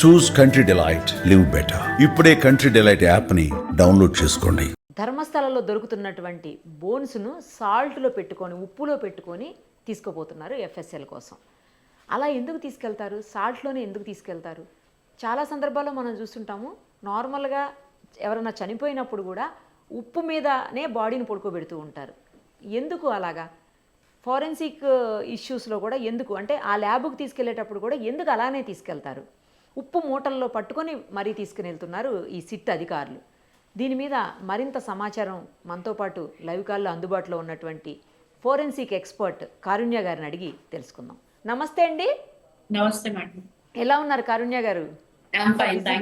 చూస్ country delight, live better. ఇప్పుడే country delight యాప్ని download చేసుకోండి. ధర్మస్థలంలో దొరుకుతున్నటువంటి బోన్స్ను సాల్ట్లో పెట్టుకొని, ఉప్పులో పెట్టుకొని తీసుకుపోతున్నారు ఎఫ్ఎస్ఎల్ కోసం. అలా ఎందుకు తీసుకెళ్తారు? సాల్ట్లోనే ఎందుకు తీసుకెళ్తారు? చాలా సందర్భాల్లో మనం చూస్తుంటాము, నార్మల్గా ఎవరైనా చనిపోయినప్పుడు కూడా ఉప్పు మీదనే బాడీని పడుకోబెడుతూ ఉంటారు. ఎందుకు అలాగా? ఫారెన్సిక్ ఇష్యూస్లో కూడా ఎందుకు అంటే ఆ ల్యాబ్కి తీసుకెళ్లేటప్పుడు కూడా ఎందుకు అలానే తీసుకెళ్తారు? ఉప్పు మూటల్లో పట్టుకొని మరీ తీసుకుని వెళ్తున్నారు ఈ సిట్ అధికారులు. దీని మీద మరింత సమాచారం మనతో పాటు లైవ్ కాల్లో అందుబాటులో ఉన్నటువంటి ఫోరెన్సిక్ ఎక్స్పర్ట్ కారుణ్య గారిని అడిగి తెలుసుకుందాం. నమస్తే అండి. నమస్తే మేడం. ఎలా ఉన్నారు కారుణ్య గారు?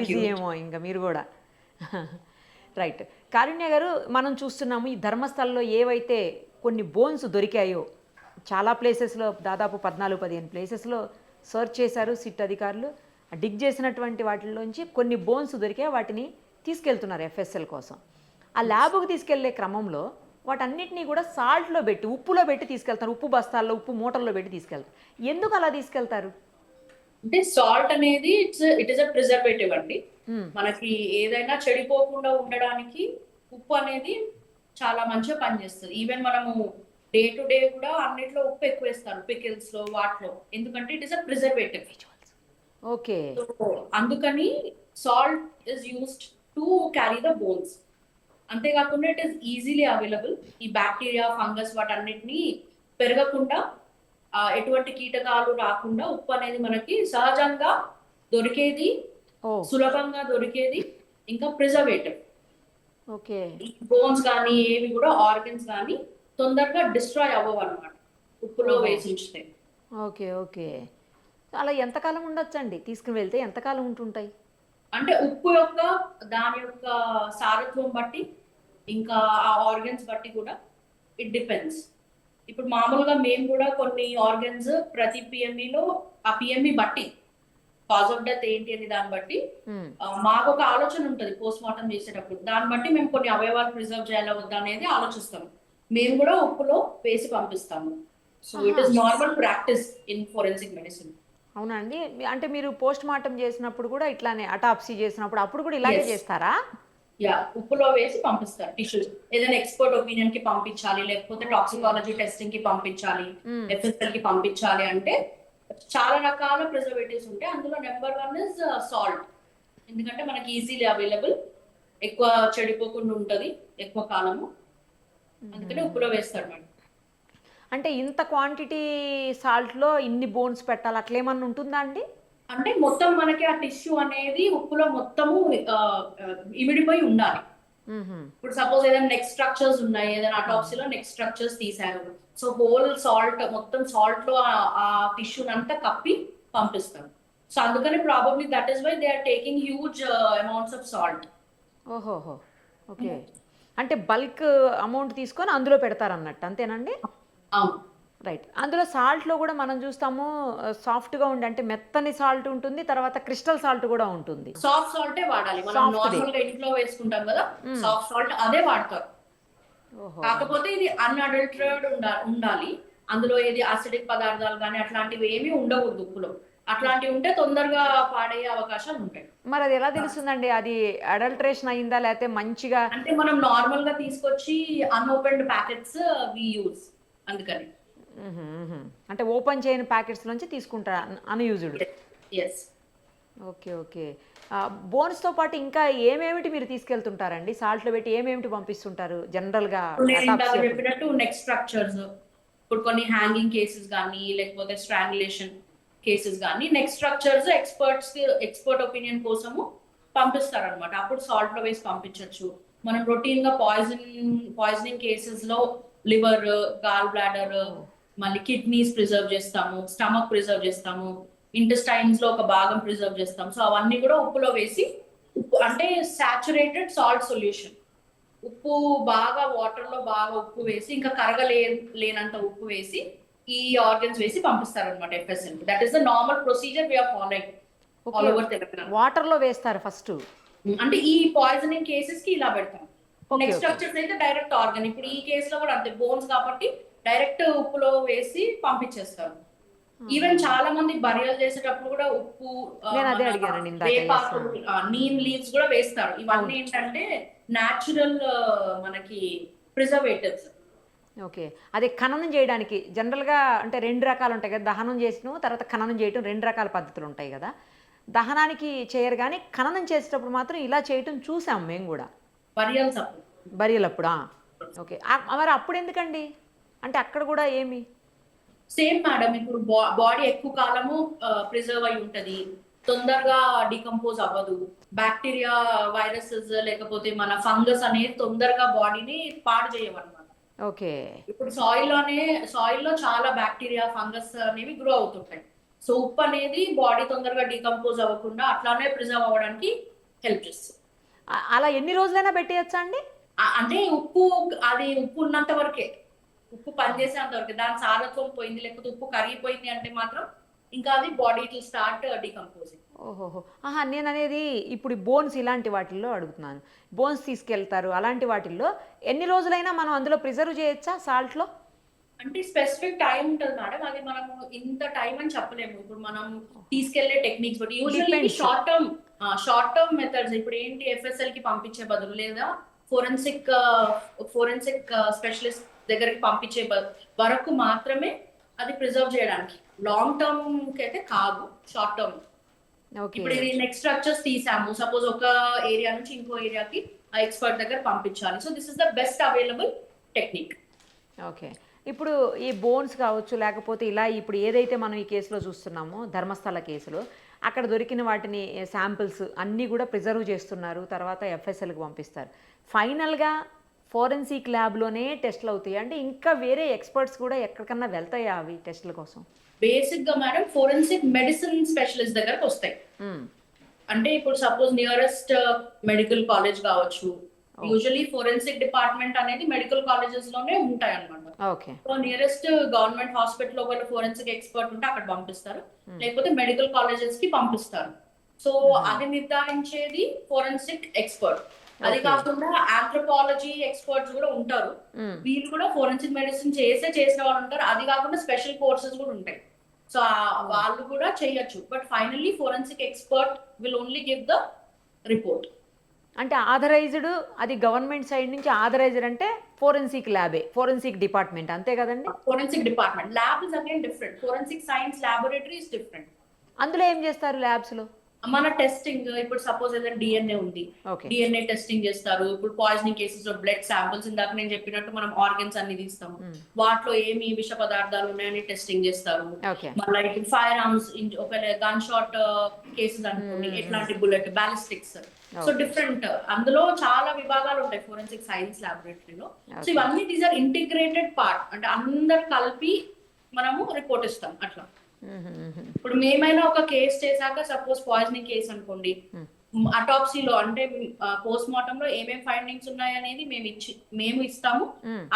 బిజీ ఏమో ఇంకా మీరు కూడా. రైట్. కారుణ్య గారు, మనం చూస్తున్నాము ఈ ధర్మస్థలంలో ఏవైతే కొన్ని బోన్స్ దొరికాయో, చాలా ప్లేసెస్లో దాదాపు 14-15 ప్లేసెస్లో సర్చ్ చేశారు సిట్ అధికారులు. డిగ్ చేసినటువంటి వాటిల్లోంచి కొన్ని బోన్స్ దొరికాయి, వాటిని తీసుకెళ్తున్నారు ఎఫ్ఎస్ఎల్ కోసం. ఆ ల్యాబ్కి తీసుకెళ్లే క్రమంలో వాటన్నిటినీ కూడా సాల్ట్లో పెట్టి, ఉప్పులో పెట్టి తీసుకెళ్తారు. ఉప్పు బస్తాల్లో, ఉప్పు మూటల్లో పెట్టి తీసుకెళ్తారు. ఎందుకు అలా తీసుకెళ్తారు? అంటే సాల్ట్ అనేది ఇట్ ఇస్ అ ప్రిజర్వేటివ్ అండి. మనకి ఏదైనా చెడిపోకుండా ఉండడానికి ఉప్పు అనేది చాలా మంచిగా పనిచేస్తుంది. ఈవెన్ మనము డే టు డే కూడా అన్నిట్లో ఉప్పు ఎక్కువ వేస్తారు, పికిల్స్ లో వాటిలో, ఎందుకంటే it is a preservative. Okay. అందుకని salt is used to carry the bones. అంతేకాకుండా ఇట్ ఈస్ ఈజీలీ అవైలబుల్. ఈ బ్యాక్టీరియా, ఫంగస్ వాటన్నిటిని పెరగకుండా, ఎటువంటి కీటకాలు రాకుండా ఉప్పు అనేది మనకి సహజంగా దొరికేది, సులభంగా దొరికేది, ఇంకా ప్రిజర్వేటివ్. ఓకే. బోన్స్ కానీ ఏవి కూడా ఆర్గన్స్ కానీ తొందరగా డిస్ట్రాయ్ అవ్వవు అనమాట ఉప్పులో వేసి ఉంచితే. Okay okay. అలా ఎంతకాలం ఉండొచ్చండి? తీసుకుని వెళ్తే ఎంతకాలం ఉంటుంటాయి? అంటే ఉప్పు యొక్క దాని యొక్క సారత్వం బట్టి, ఇంకా ఆ ఆర్గన్స్ బట్టి కూడా ఇట్ డిపెండ్స్. ఇప్పుడు మామూలుగా మేము కూడా కొన్ని ఆర్గన్స్ ప్రతి పిఎంఈలో ఆ పిఎంఈ బట్టి కాజ్ ఆఫ్ డెత్ ఏంటి అని దాన్ని బట్టి మాకు ఒక ఆలోచన ఉంటుంది పోస్ట్ మార్టం చేసేటప్పుడు. దాన్ని బట్టి మేము కొన్ని అవయవాలు ప్రిజర్వ్ చేయాలా వద్దా అనేది ఆలోచిస్తాము. మేము కూడా ఉప్పులో వేసి పంపిస్తాము. So it is normal practice in forensic medicine. అవునా అండి? అంటే మీరు పోస్ట్ మార్టం చేసినప్పుడు కూడా ఇట్లానే, అటాప్సీ చేసినప్పుడు అప్పుడు కూడా ఇలాగే చేస్తారా? యా, ఉప్పులో వేసి పంపిస్తారు టిష్యూస్. ఏదైనా ఎక్స్పర్ట్ ఒపీనియన్ కి పంపించాలి, లేకపోతే టాక్సికాలజీ టెస్టింగ్ కి పంపించాలి, ఎఫ్ఎస్ఎల్ కి పంపించాలి అంటే చాలా రకాల ప్రిజర్వేటివ్స్ ఉంటాయి. అందులో నెంబర్ 1 ఇస్ సాల్ట్. ఎందుకంటే మనకి ఈజీలీ అవైలబుల్, ఎక్కువ చెడిపోకుండా ఉంటది ఎక్కువ కాలము, అందుకని ఉప్పులో వేస్తారు మేడం. అంటే ఇంత క్వాంటిటీ సాల్ట్లో ఇన్ని బోన్స్ పెట్టాలి అట్లేమన్నా ఉంటుందా అండి? అంటే మొత్తం మనకి ఆ టిష్యూ అనేది ఉప్పులో మొత్తము ఇమిడిపోయి ఉండాలి. ఇప్పుడు సపోజ్ ఏదైనా నెక్ స్ట్రక్చర్స్ ఉన్నాయి, ఏదైనా అటాప్సీలో నెక్ స్ట్రక్చర్స్ తీసారు, సో హోల్ సాల్ట్ మొత్తం సాల్ట్ లో ఆ టిష్యూ అంతా కప్పి పంపిస్తారు. సో అందుకని probably that is why they are taking huge amounts of salt. ఓహోహో. ఓకే. అంటే బల్క్ అమౌంట్ తీసుకొని అందులో పెడతారు అన్నట్టు, అంతేనండి? అవును. రైట్. అందులో సాల్ట్లో కూడా మనం చూస్తాము సాఫ్ట్గా ఉండి, అంటే మెత్తని సాల్ట్ ఉంటుంది, తర్వాత క్రిస్టల్ సాల్ట్ కూడా ఉంటుంది. సాఫ్ట్ సాల్టే వాడాలి. మనం నార్మల్ గా ఇంట్లో వేసుకుంటాం కదా, సాఫ్ట్ సాల్ట్ అదే వాడతారు. కాకపోతే ఇది అన్అడల్టరేటెడ్ ఉండాలి. అందులో ఏది అసిడిక్ పదార్థాలు కానీ అట్లాంటివి ఏమీ ఉండకూడదు ఉప్పులో. అట్లాంటివి ఉంటే తొందరగా పాడయ్యే అవకాశాలు ఉంటాయి. మరి అది ఎలా తెలుస్తుందండి? అది అడల్టరేషన్ అయిందా లేకపోతే మంచిగా? అంటే మనం నార్మల్ గా తీసుకొచ్చి అన్ఓపెన్డ్ ప్యాకెట్స్ వి యూజ్, అందుకని. అంటే ఓపెన్ చేయని ప్యాకెట్స్ నుంచి తీసుకుంటారా అన్యూజ్డ్? ఎస్. Okay okay. బోన్స్తో పాటు ఇంకా ఏమేమిటి మీరు తీసుకెళ్తుంటారండి? సాల్ట్లో పెట్టి ఏమేమిటి పంపిస్తుంటారు జనరల్గా? చెప్పినట్టు నెక్ స్ట్రక్చర్స్, ఇప్పుడు కొన్ని హ్యాంగింగ్ కేసెస్ కానీ లేకపోతే స్ట్రాంగులేషన్ కేసెస్ కానీ నెక్ స్ట్రక్చర్స్ ఎక్స్పర్ట్ ఒపీనియన్ కోసము పంపిస్తారు అనమాట. అప్పుడు సాల్ట్ లో వేసి పంపించవచ్చు. మనం రొటీన్ గా పాయిజనింగ్ కేసెస్ లో లివర్, గాల్ బ్లాడర్, మళ్ళీ కిడ్నీస్ ప్రిజర్వ్ చేస్తాము, స్టమక్ ప్రిజర్వ్ చేస్తాము, ఇంటెస్టైన్స్ లో ఒక భాగం ప్రిజర్వ్ చేస్తాం. సో అవన్నీ కూడా ఉప్పులో వేసి, ఉప్పు అంటే సాచురేటెడ్ సాల్ట్ సొల్యూషన్, ఉప్పు బాగా వాటర్ లో బాగా ఉప్పు వేసి, ఇంకా లేనంత ఉప్పు వేసి ఈ ఆర్గన్స్ వేసి పంపిస్తారు అనమాట FSL. That is the normal procedure we are following all over Telangana. Water లో వేస్తారు ఫస్ట్. అంటే ఈ పాయిజనింగ్ కేసెస్ కి ఇలా పెడతాం. నెక్స్ట్ స్ట్రక్చర్స్ అయితే డైరెక్ట్ ఆర్గన్. ఇప్పుడు ఈ కేసులో కూడా అంతే, బోన్స్ కాబట్టి డైరెక్ట్ ఉప్పులో వేసి పంపించేస్తారు. ఈవెన్ చాలా మంది బరియల్ చేసేటప్పుడు కూడా ఉప్పు, నేను అదే అడిగానండి ఇందాక, వేపాకు, yes. నీమ్ లీవ్స్ కూడా వేస్తారు. ఇవన్నీ ఏంటంటే న్యాచురల్ మనకి ప్రిజర్వేటివ్స్. ఓకే, అదే ఖననం చేయడానికి జనరల్గా అంటే 2 రకాలు ఉంటాయి కదా, దహనం చేసిన తర్వాత ఖననం చేయటం 2 రకాల పద్ధతులు ఉంటాయి కదా. దహనానికి చేయరు కానీ ఖననం చేసేటప్పుడు మాత్రం ఇలా చేయటం చూసాం మేము కూడా బరియల్స్ అప్పుడు. బరియలప్పుడా? ఓకే, మరి అప్పుడు ఎందుకండి, అంటే అక్కడ కూడా ఏమి? సేమ్ మేడం, ఇప్పుడు బాడీ ఎక్కువ కాలము ప్రిజర్వ్ అయి ఉంటది, తొందరగా డికంపోజ్ అవ్వదు, బ్యాక్టీరియా, వైరసెస్ లేకపోతే మన ఫంగస్ అనేది తొందరగా బాడీని పాడు చేయవన్నమాట. ఓకే, ఇప్పుడు సాయిల్లో చాలా బ్యాక్టీరియా, ఫంగస్ అనేవి గ్రో అవుతుంటాయి. సో ఉప్పు అనేది బాడీ తొందరగా డికంపోజ్ అవ్వకుండా అట్లానే ప్రిజర్వ్ అవ్వడానికి హెల్ప్ చేస్తుంది. అలా ఎన్ని రోజులైనా పెట్టేయచ్చా అండి? అంటే ఉప్పు ఉన్నంత వరకే, ఉప్పు పనిచేసేంత వరకే. దాని సారత్వం పోయింది లేకపోతే ఉప్పు కరిగిపోయింది అంటే మాత్రం ఇంకా అది బాడీ టు స్టార్ట్ డికంపోజింగ్. ఓహోహో, నేను అనేది ఇప్పుడు బోన్స్ ఇలాంటి వాటిల్లో అడుగుతున్నాను. బోన్స్ తీసుకెళ్తారు అలాంటి వాటిల్లో ఎన్ని రోజులైనా మనం అందులో ప్రిజర్వ్ చేయొచ్చా సాల్ట్లో? అంటే స్పెసిఫిక్ టైం ఉంటుంది మేడం, అది మనము ఇంత టైం అని చెప్పలేము. ఇప్పుడు మనం తీసుకెళ్లే టెక్నిక్స్ బట్టి యూజువల్లీ షార్ట్ టర్మ్ మెథడ్స్. ఇప్పుడు ఏంటి, ఎఫ్ఎస్ఎల్ కి పంపించే బదులు లేదా ఫోరెన్సిక్ స్పెషలిస్ట్ దగ్గరికి పంపించే వరకు మాత్రమే అది ప్రిజర్వ్ చేయడానికి. లాంగ్ టర్మ్ కి అయితే కాదు, షార్ట్ టర్మ్. ఇప్పుడు ఇది నెక్స్ట్ స్ట్రక్చర్స్ తీసాము, సపోజ్ ఒక ఏరియా నుంచి ఇంకో ఏరియాకి ఆ ఎక్స్పర్ట్ దగ్గర పంపించాలి. So this is the best available technique. Okay, ఇప్పుడు ఈ బోన్స్ కావచ్చు లేకపోతే ఇలా ఇప్పుడు ఏదైతే మనం ఈ కేసులో చూస్తున్నామో ధర్మస్థల కేసులో, అక్కడ దొరికిన వాటిని శాంపిల్స్ అన్నీ కూడా ప్రిజర్వ్ చేస్తున్నారు, తర్వాత ఎఫ్ఎస్ఎల్కి పంపిస్తారు. ఫైనల్గా ఫోరెన్సిక్ ల్యాబ్లోనే టెస్ట్లు అవుతాయి అంటే ఇంకా వేరే ఎక్స్పర్ట్స్ కూడా ఎక్కడికన్నా వెళ్తాయా అవి టెస్టుల కోసం? బేసిక్ గా మేడం ఫోరెన్సిక్ మెడిసిన్ స్పెషలిస్ట్ దగ్గరకు వస్తాయి. అంటే ఇప్పుడు సపోజ్ నియరెస్ట్ మెడికల్ కాలేజ్ కావచ్చు, యూజువల్లీ ఫోరెన్సిక్ డిపార్ట్మెంట్ అనేది మెడికల్ కాలేజెస్ లోనే ఉంటాయి అన్నమాట. సో నియరెస్ట్ గవర్నమెంట్ హాస్పిటల్ లో ఒకవేళ ఫోరెన్సిక్ ఎక్స్పర్ట్ ఉంటే అక్కడ పంపిస్తారు, లేకపోతే మెడికల్ కాలేజెస్ కి పంపిస్తారు. సో అది నిర్ధారించేది ఫోరెన్సిక్ ఎక్స్పర్ట్. అది కాకుండా ఆంథ్రోపాలజీ ఎక్స్పర్ట్స్ కూడా ఉంటారు, వీళ్ళు కూడా ఫోరెన్సిక్ మెడిసిన్ చేసిన వాళ్ళు ఉంటారు. అది కాకుండా స్పెషల్ కోర్సెస్ కూడా ఉంటాయి, సో వాళ్ళు కూడా చేయొచ్చు. But finally forensic expert will only give the report. అంటే ఆథరైజ్డ్, అది గవర్నమెంట్ సైడ్ నుంచి ఆథరైజ్డ్ అంటే ఫోరెన్సిక్ ల్యాబే, ఫోరెన్సిక్ డిపార్ట్మెంట్ అంతే కదండి? Forensic department. Lab is again different, forensic science laboratory is different. అందులో ఏం చేస్తారు ల్యాబ్స్ లో? మన టెస్టింగ్, ఇప్పుడు సపోజ్ ఏదైనా డిఎన్ఏ ఉంది, డిఎన్ఏ టెస్టింగ్ చేస్తారు. ఇప్పుడు పాయిజనింగ్ కేసెస్ లో బ్లడ్ శాంపిల్స్, ఇందాక నేను చెప్పినట్టు మనం ఆర్గన్స్ అన్ని తీస్తాము, వాటిలో ఏమి విష పదార్థాలు ఉన్నాయని టెస్టింగ్ చేస్తారు. మళ్ళీ ఇప్పుడు ఫైర్ ఆర్మ్స్, ఒకవేళ గన్ షాట్ కేసెస్ అనుకోండి, ఎట్లాంటి బుల్లెట్, బ్యాలిస్టిక్స్. సో డిఫరెంట్, అందులో చాలా విభాగాలు ఉంటాయి ఫోరెన్సిక్ సైన్స్ ల్యాబొరేటరీలో. సో ఇవన్నీ దీస్ ఆర్ ఇంటిగ్రేటెడ్ పార్ట్, అంటే అందరు కలిపి మనము రిపోర్ట్ ఇస్తాం అట్లా. ఇప్పుడు మేమైనా ఒక కేసు చేశాక, సపోజ్ పాయిజనింగ్ కేసు అనుకోండి, అటాప్సీలో అంటే పోస్ట్ మార్టం లో ఏమేం ఫైండింగ్స్ ఉన్నాయి అనేది మేము ఇస్తాము.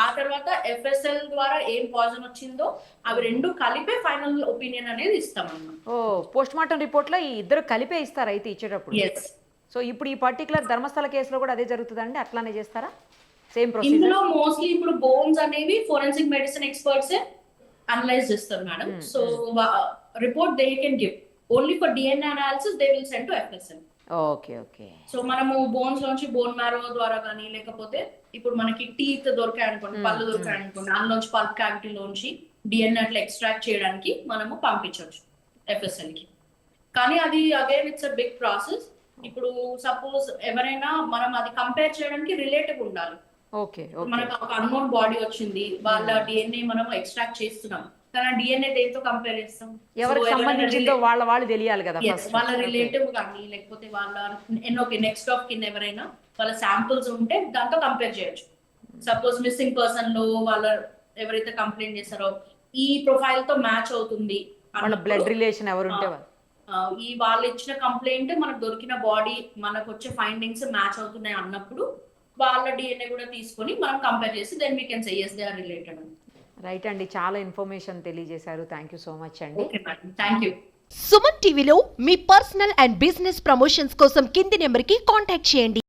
ఆ తర్వాత ఎఫ్ఎస్ఎల్ ద్వారా ఏం పాయిజన్ వచ్చిందో అవి రెండు కలిపే ఫైనల్ ఒపీనియన్ అనేది ఇస్తాం అన్నమాట. పోస్ట్ మార్టం రిపోర్ట్ లో ఈ ఇద్దరు కలిపే ఇస్తారు అయితే ఇచ్చేటప్పుడు? సో ఇప్పుడు ఈ పర్టికులర్ ధర్మస్థల కేసులో కూడా అదే జరుగుతుందండి, అట్లానే చేస్తారా? Same procedure? ఇందులో మోస్ట్లీ ఇప్పుడు బోన్స్ అనేవి ఫోరెన్సిక్ మెడిసిన్ ఎక్స్పర్ట్స్ అనలైజ్ చేస్తారు madam. So report they can give only for DNA analysis, they will send to FSL. Okay. So మనము బోన్స్ లోంచి బోన్ మ్యారో ద్వారా కానీ, లేకపోతే ఇప్పుడు మనకి టీత్ దొరికాయి అనుకోండి, పళ్ళు దొరికాయి అనుకోండి, అందులోంచి పల్ప్ క్యావిటీ లోంచి డిఎన్ఏ అట్లా ఎక్స్ట్రాక్ట్ చేయడానికి మనము పంపించవచ్చు ఎఫ్ఎస్ఎల్ కి. కానీ అది again it's a big process. ఇప్పుడు సపోజ్ ఎవరైనా మనం అది కంపేర్ చేయడానికి రిలేటివ్ ఉండాలి. మనకు ఒక అన్నోన్ బాడీ వచ్చింది, వాళ్ళ డిఎన్ఏ మనం ఎక్స్ట్రాక్ట్ చేస్తున్నాం, కానీ డిఎన్ఏ దేంతో కంపేర్ చేస్తాం? ఎవరికి సంబంధించిందో వాళ్ళు తెలియాలి కదా. వాళ్ళ రిలేటివ్ కానీ, లేకపోతే వాళ్ళ నెక్స్ట్ ఆఫ్ కిన్ ఎవరైనా వాళ్ళ శాంపుల్స్ ఉంటే దాంతో కంపేర్ చేయొచ్చు. సపోజ్ మిస్సింగ్ పర్సన్ లో వాళ్ళ ఎవరైతే కంప్లైంట్ చేస్తారో ఈ ప్రొఫైల్ తో మ్యాచ్ అవుతుంది, బ్లడ్ రిలేషన్ ఎవరు ఉంటే ఈ వాళ్ళు ఇచ్చిన కంప్లైంట్ మనకు దొరికిన బాడీ మనకు వచ్చే ఫైండింగ్స్ మ్యాచ్ అవుతున్నాయి అన్నప్పుడు వాళ్ళ డిఎన్ఏ కూడా తీసుకొని మనం కంపేర్ చేసి then we can say yes they are related. Right అండి, చాలా ఇన్ఫర్మేషన్ తెలియజేశారు. థ్యాంక్ యూ సో మచ్ అండి. Okay madam, thank you. Suman టీవీలో మీ పర్సనల్ అండ్ బిజినెస్ ప్రమోషన్స్ కోసం కింది నెంబర్కి కాంటాక్ట్ చేయండి.